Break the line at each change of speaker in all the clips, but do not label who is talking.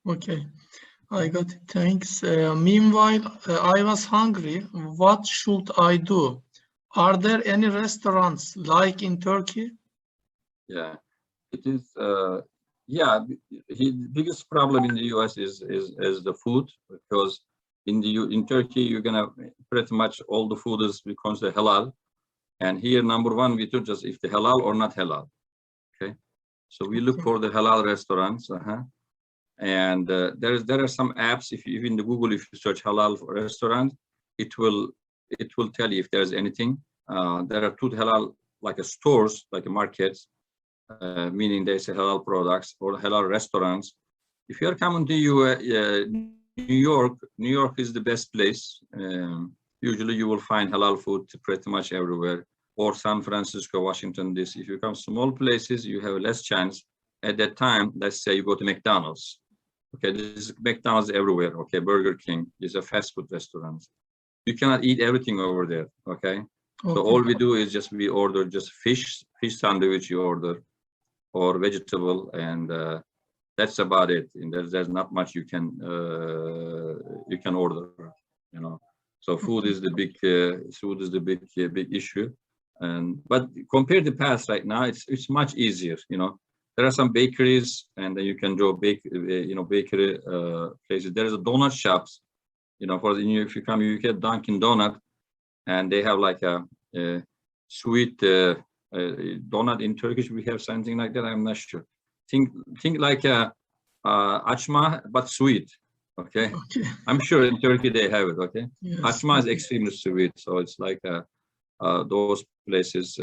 Okay, I got it. Thanks. Meanwhile, I was hungry. What should I do? Are there any restaurants like in Turkey?
Yeah, it is. Yeah, the biggest problem in the US is the food, because in Turkey you're gonna pretty much all the food is we consider halal, and here number one we do just if the halal or not halal. Okay, so we look for the halal restaurants. And there are some apps. If you in the Google, if you search halal restaurant, it will tell you if there's anything. There are two halal like a stores, like a markets, meaning they say halal products or halal restaurants. If you are coming to New York is the best place. Usually you will find halal food pretty much everywhere, or San Francisco, Washington, DC. If you come small places, you have less chance. At that time, let's say you go to McDonald's. Okay, this is McDonald's everywhere. Okay, Burger King is a fast food restaurant. You cannot eat everything over there. Okay, so all we do is just we order just fish sandwich you order, or vegetable, and that's about it. And there's not much you can order. You know, so food is the big big issue. And but compared to the past, right now it's much easier. You know. There are some bakeries, and then you can go bakery places. There's a donut shops, you know, for the if you come, you get Dunkin' Donut, and they have like a sweet donut in Turkish. We have something like that. I'm not sure. Think like a açma, but sweet. Okay. I'm sure in Turkey they have it. Okay. Yes. Açma is extremely sweet, so it's like those places.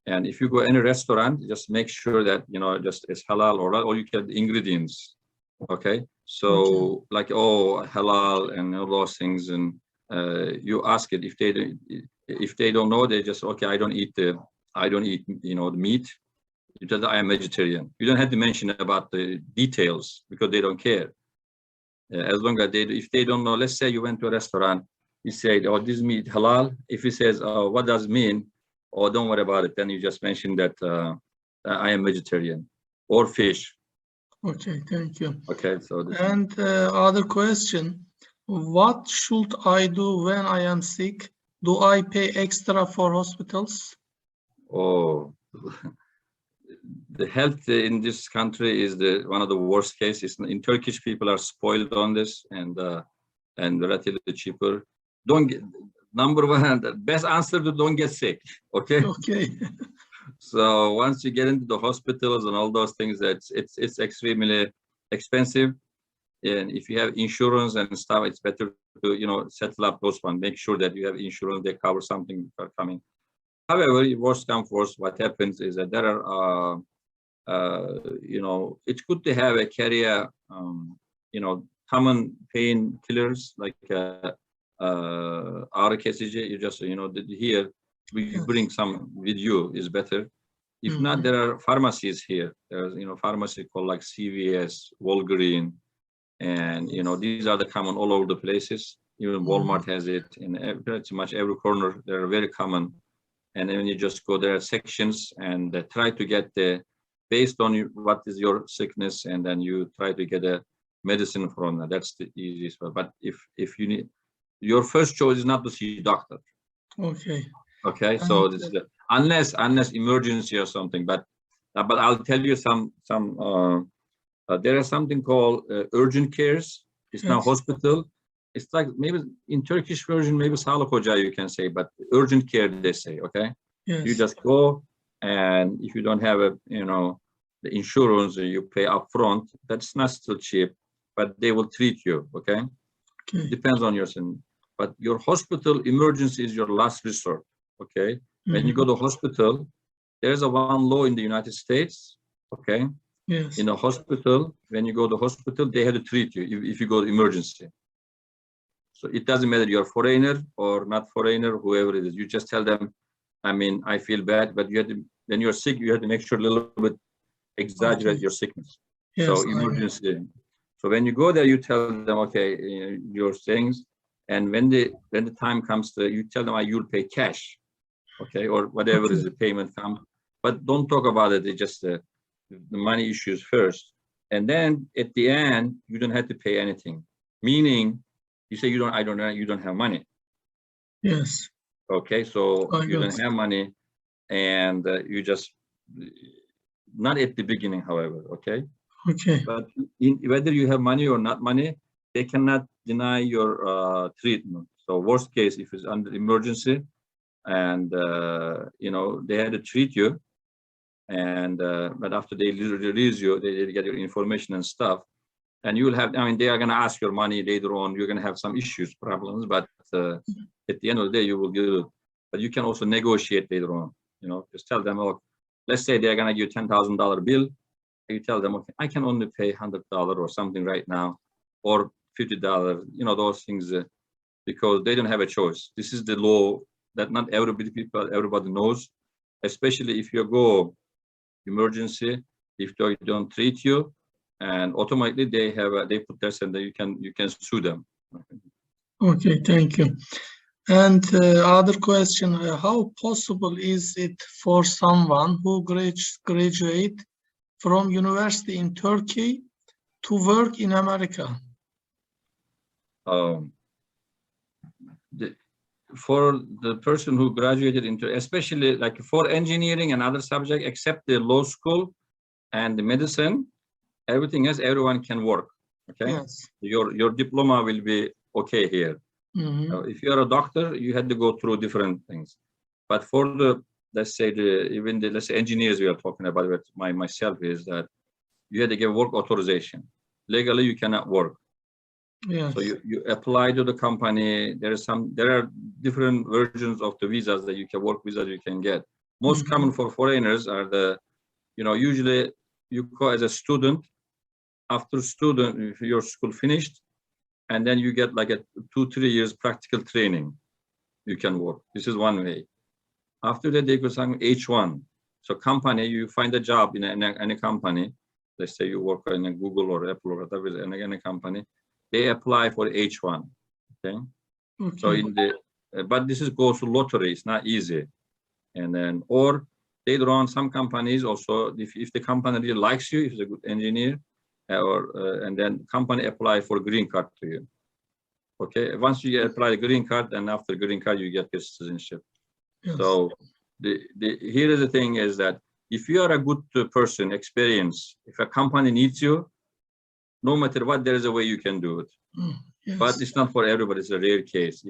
And if you go any restaurant, just make sure that just it's halal or you get the ingredients. Okay, so like halal and all those things, and you ask it. If they don't know, they just I don't eat the meat. You tell them I am vegetarian. You don't have to mention about the details because they don't care. As long as if they don't know, let's say you went to a restaurant, you say, "Oh, this meat halal." If he says, "Oh, what does it mean?" Oh, don't worry about it. Then you just mention that I am vegetarian or fish.
Okay, thank you.
Okay, so
and other question: what should I do when I am sick? Do I pay extra for hospitals?
Oh, the health in this country is one of the worst cases. In Turkish, people are spoiled on this, and relatively cheaper. Number one, the best answer to don't get sick. Okay.
Okay.
So once you get into the hospitals and all those things, it's extremely expensive. And if you have insurance and stuff, it's better to settle up those ones. Make sure that you have insurance; they cover something before coming. However, worst comes worst, what happens is that there are it's good to have a carrier common pain killers like ağrı kesici. You just here we bring some with you is better. If not, there are pharmacies here. There's pharmacy called like CVS, Walgreens, and these are the common all over the places. Even Walmart has it in pretty much every corner. They're very common. And then you just go there are sections and try to get based on what is your sickness, and then you try to get a medicine from that. That's the easiest way. But if you need, your first choice is not to see a doctor.
Okay.
Okay. So this is unless emergency or something. But I'll tell you some there is something called urgent cares. It's now hospital. It's like maybe in Turkish version, maybe sağlık ocağı you can say, but urgent care they say. Okay.
Yes.
You just go, and if you don't have the insurance, you pay upfront. That's not still cheap, but they will treat you. Okay. Depends on your sin. But your hospital emergency is your last resort. Okay. When you go to hospital, there's one law in the United States. Okay.
Yes.
In a hospital, when you go to hospital, they have to treat you if you go to emergency. So it doesn't matter you're a foreigner or not foreigner, whoever it is. You just tell them, I feel bad, but when you're sick, you have to make sure a little bit exaggerate your sickness. Yes, so emergency. So when you go there, you tell them, okay, your things, and when the time comes, you tell them you'll pay cash, okay, or whatever is the payment come, but don't talk about it. It's just the money issues first. And then at the end, you don't have to pay anything. Meaning, you say you don't have money.
Yes.
Okay, so you
got
don't have money, and you just not at the beginning, however. Okay.
Okay.
But whether you have money or not money, they cannot deny your treatment. So worst case, if it's under emergency, and they had to treat you, and but after they release you, they get your information and stuff, and you will have. I mean, they are going to ask your money later on. You're going to have some issues, problems, but at the end of the day, you will get it. But you can also negotiate later on. Just tell them, oh, let's say they're going to give you $10,000 bill. You tell them, okay, I can only pay $100 or something right now, or $50. Those things, because they don't have a choice. This is the law that not everybody knows, especially if you go emergency, if they don't treat you, and automatically they put this, and you can sue them.
Okay, thank you. And other question, how possible is it for someone who graduate from university in Turkey to work in America?
For the person who graduated into, especially like for engineering and other subjects, except the law school and the medicine, everything else, everyone can work. Okay.
Yes.
Your diploma will be okay here.
Mm-hmm.
If you are a doctor, you had to go through different things. But for the, let's say let's say engineers we are talking about, with myself, is that you had to get work authorization. Legally, you cannot work.
Yes.
So you apply to the company. There are different versions of the visas that you can work visas you can get. Most common for foreigners are the, usually you go as a student. After if your school finished, and then you get like a 2-3 years practical training, you can work. This is one way. After that, they go some H1. So company, you find a job in any company. Let's say you work in a Google or Apple or whatever, in any company. They apply for H1. Okay. So but this goes to lottery. It's not easy. And then, or later on, some companies also, if the company really likes you, if it's a good engineer, and then company apply for green card to you. Okay, once you apply the green card, and after green card, you get your citizenship. Yes. So here is the thing is that if you are a good person, experience, if a company needs you, no matter what, there is a way you can do it. Yes. But it's not for everybody. It's a rare case.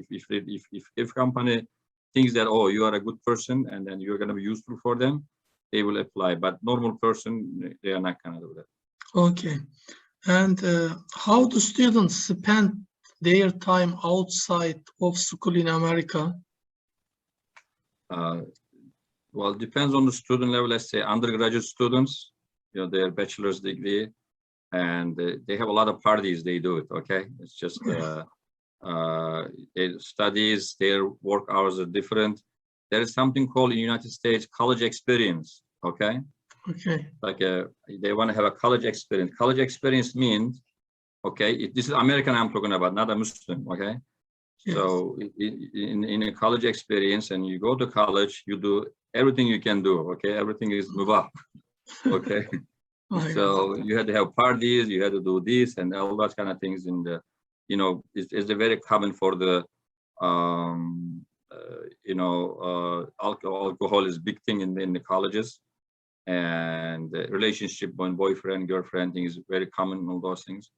If company thinks that, oh, you are a good person and then you're going to be useful for them, they will apply. But normal person, they are not going to do that.
Okay. And how do students spend their time outside of school in America?
Well, it depends on the student level. Let's say undergraduate students, their bachelor's degree, and they have a lot of parties. They do it. Okay, it's just their studies, their work hours are different. There is something called in the United States college experience. Okay.
Okay.
Like they want to have a college experience. College experience means, okay, this is American I'm talking about, not a Muslim. Okay. Yes. So in a college experience, and you go to college, you do everything you can do. Okay, everything is mubah. Okay. So you had to have parties, you had to do this and all those kind of things. In the, it's very common for the, alcohol is a big thing in the colleges, and the relationship when boyfriend, girlfriend thing is very common, all those things.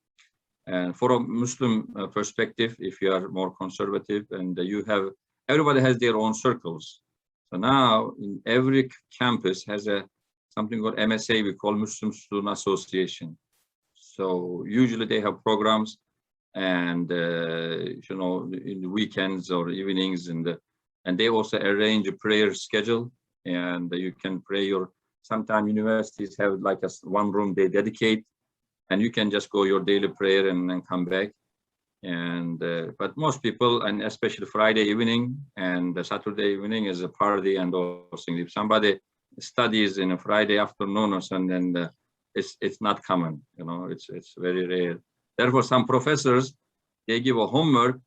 And for a Muslim perspective, if you are more conservative and everybody has their own circles. So now in every campus has something called MSA, we call Muslim Student Association. So usually they have programs, and in the weekends or evenings, and they also arrange a prayer schedule, and you can pray sometimes universities have like one room they dedicate, and you can just go your daily prayer and then come back. And but most people, and especially Friday evening and Saturday evening, is a party and those things. If somebody studies in a Friday afternoon or something, then it's not common. It's very rare. Therefore, some professors, they give a homework.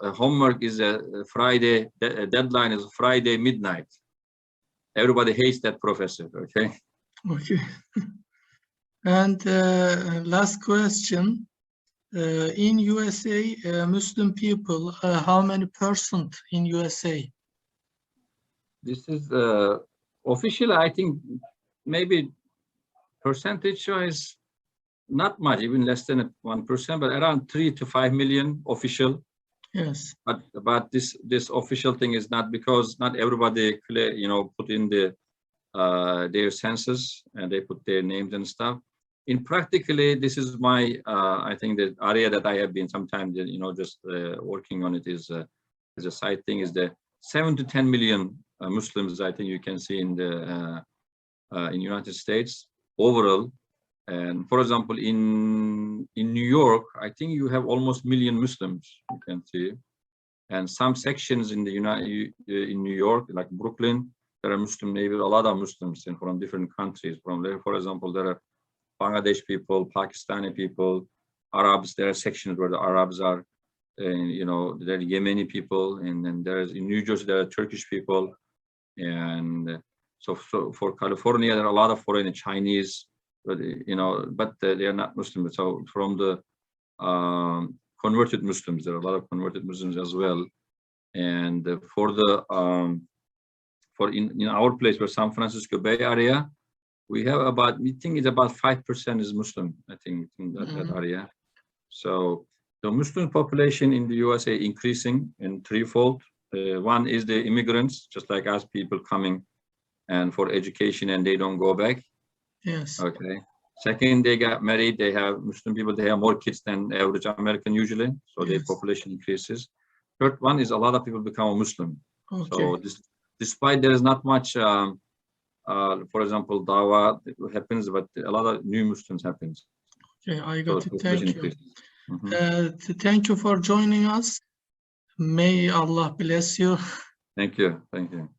Homework is a Friday. Deadline is Friday midnight. Everybody hates that professor. Okay.
Okay. And last question. In USA, Muslim people, how many percent in USA?
This is official, I think maybe percentage-wise, not much, even less than 1%, but around 3 to 5 million official.
Yes.
But this official thing is not, because not everybody put in their census and they put their names and stuff. In practically, this is my I think the area that I have been sometimes just working on it is as a side thing is the 7 to 10 million Muslims I think you can see in the in United States overall. And for example, in New York, I think you have almost 1 million Muslims you can see, and some sections in the in New York, like Brooklyn, there are Muslim neighbors, a lot of Muslims from different countries. From there, for example, there are Bangladesh people, Pakistani people, Arabs. There are sections where the Arabs are, there are Yemeni people, and then there's in New Jersey there are Turkish people, and so for California there are a lot of foreign Chinese, but they are not Muslims. So from the converted Muslims, there are a lot of converted Muslims as well, and for the for in our place, where San Francisco Bay Area, we have about, we think it's about 5% is Muslim, I think, in that area. So the Muslim population in the USA increasing in threefold. One is the immigrants, just like us, people coming and for education and they don't go back.
Yes.
Okay. Second, they got married. They have Muslim people, they have more kids than average American usually. So their population increases. Third one is a lot of people become a Muslim.
Okay.
So despite there is not much, for example, dawah happens, but a lot of new Muslims happens.
Okay, I got it. Thank you.
Mm-hmm.
Thank you for joining us. May Allah bless you.
Thank you. Thank you.